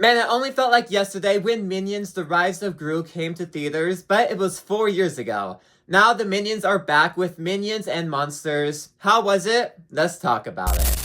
Man, it only felt like yesterday when Minions The Rise of Gru came to theaters, but it was 4 years ago. Now the Minions are back with Minions and Monsters. How was it? Let's talk about it.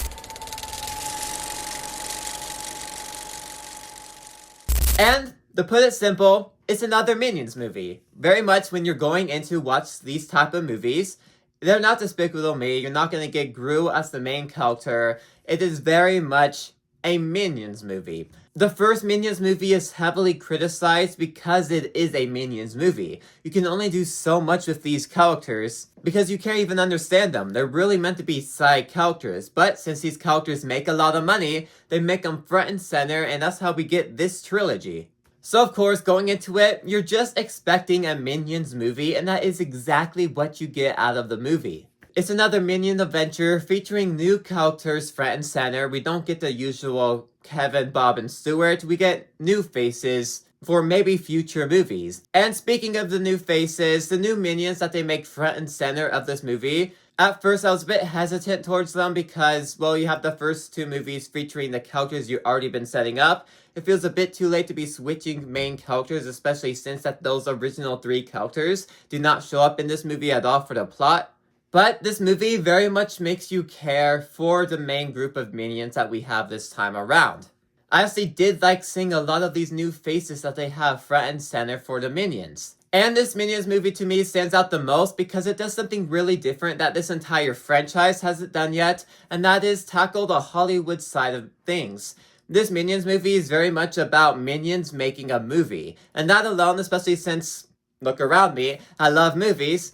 And, to put it simple, it's another Minions movie. Very much when you're going in to watch these type of movies, they're not Despicable Me, you're not going to get Gru as the main character. It is very much a Minions movie. The first Minions movie is heavily criticized because it is a Minions movie. You can only do so much with these characters because you can't even understand them. They're really meant to be side characters, but since these characters make a lot of money, they make them front and center, and that's how we get this trilogy. So of course, going into it, you're just expecting a Minions movie, and that is exactly what you get out of the movie. It's another Minion adventure featuring new characters front and center. We don't get the usual Kevin, Bob, and Stuart. We get new faces for maybe future movies. And speaking of the new faces, the new Minions that they make front and center of this movie, at first I was a bit hesitant towards them because, well, you have the first two movies featuring the characters you've already been setting up. It feels a bit too late to be switching main characters, especially since that those original three characters do not show up in this movie at all for the plot. But this movie very much makes you care for the main group of Minions that we have this time around. I actually did like seeing a lot of these new faces that they have front and center for the Minions. And this Minions movie to me stands out the most because it does something really different that this entire franchise hasn't done yet, and that is tackle the Hollywood side of things. This Minions movie is very much about Minions making a movie, and that alone, especially since, look around me, I love movies.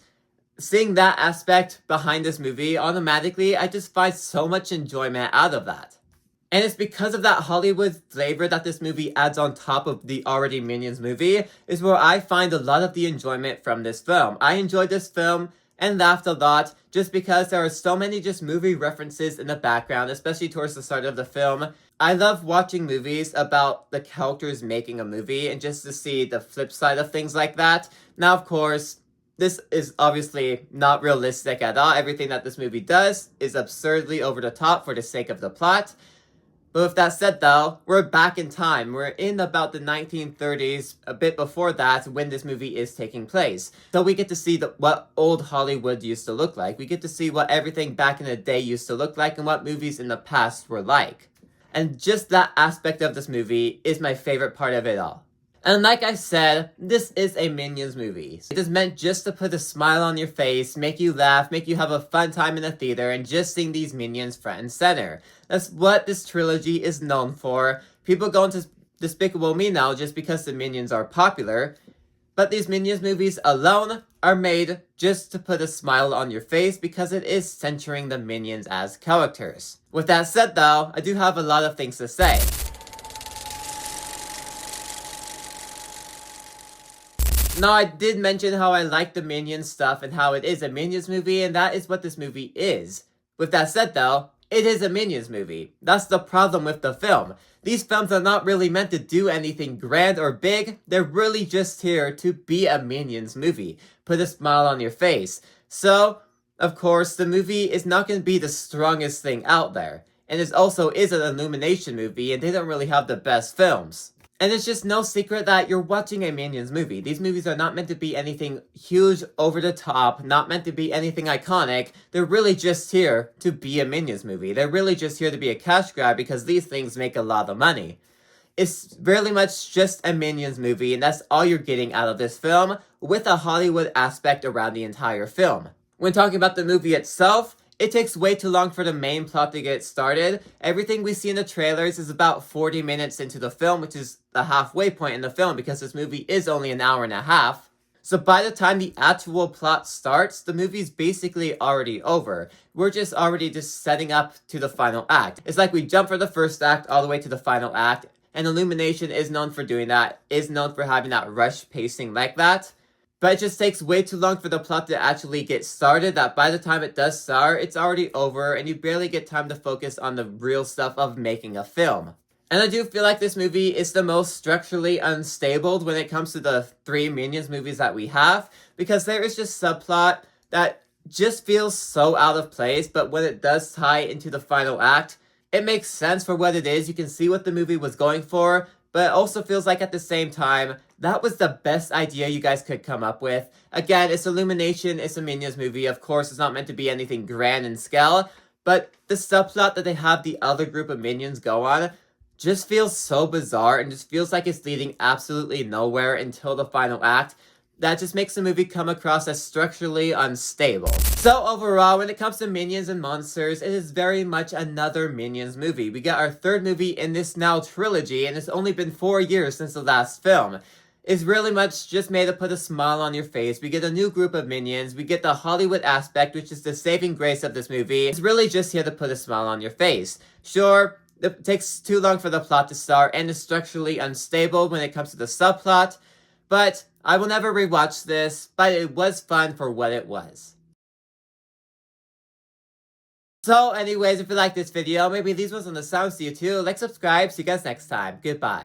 Seeing that aspect behind this movie, automatically, I just find so much enjoyment out of that. And it's because of that Hollywood flavor that this movie adds on top of the already Minions movie, is where I find a lot of the enjoyment from this film. I enjoyed this film and laughed a lot just because there are so many just movie references in the background, especially towards the start of the film. I love watching movies about the characters making a movie and just to see the flip side of things like that. Now, of course, this is obviously not realistic at all. Everything that this movie does is absurdly over the top for the sake of the plot. But with that said though, we're back in time. We're in about the 1930s, a bit before that, when this movie is taking place. So we get to see what old Hollywood used to look like. We get to see what everything back in the day used to look like and what movies in the past were like. And just that aspect of this movie is my favorite part of it all. And like I said, this is a Minions movie. It is meant just to put a smile on your face, make you laugh, make you have a fun time in the theater, and just seeing these Minions front and center. That's what this trilogy is known for. People go into Despicable Me now just because the Minions are popular. But these Minions movies alone are made just to put a smile on your face because it is centering the Minions as characters. With that said though, I do have a lot of things to say. Now, I did mention how I like the Minions stuff and how it is a Minions movie, and that is what this movie is. With that said though, it is a Minions movie. That's the problem with the film. These films are not really meant to do anything grand or big, they're really just here to be a Minions movie. Put a smile on your face. So, of course, the movie is not going to be the strongest thing out there. And it also is an Illumination movie, and they don't really have the best films. And it's just no secret that you're watching a Minions movie. These movies are not meant to be anything huge, over the top, not meant to be anything iconic. They're really just here to be a Minions movie. They're really just here to be a cash grab because these things make a lot of money. It's really much just a Minions movie, and that's all you're getting out of this film, with a Hollywood aspect around the entire film. When talking about the movie itself, it takes way too long for the main plot to get started. Everything we see in the trailers is about 40 minutes into the film, which is the halfway point in the film because this movie is only an hour and a half. So by the time the actual plot starts, the movie's basically already over. We're just already setting up to the final act. It's like we jump from the first act all the way to the final act, and Illumination is known for doing that, is known for having that rush pacing like that. But it just takes way too long for the plot to actually get started that by the time it does start, it's already over and you barely get time to focus on the real stuff of making a film. And I do feel like this movie is the most structurally unstable when it comes to the three Minions movies that we have, because there is just subplot that just feels so out of place, but when it does tie into the final act, it makes sense for what it is. You can see what the movie was going for, but it also feels like at the same time, that was the best idea you guys could come up with. Again, it's Illumination, it's a Minions movie, of course it's not meant to be anything grand in scale, but the subplot that they have the other group of Minions go on just feels so bizarre and just feels like it's leading absolutely nowhere until the final act. That just makes the movie come across as structurally unstable. So overall, when it comes to Minions and monsters, it is very much another Minions movie. We got our third movie in this now trilogy, and it's only been 4 years since the last film. It's really much just made to put a smile on your face. We get a new group of Minions, we get the Hollywood aspect, which is the saving grace of this movie. It's really just here to put a smile on your face. Sure, it takes too long for the plot to start, and is structurally unstable when it comes to the subplot, but I will never rewatch this, but it was fun for what it was. So anyways, if you like this video, maybe these ones on the sounds to you too, like, subscribe, see you guys next time. Goodbye.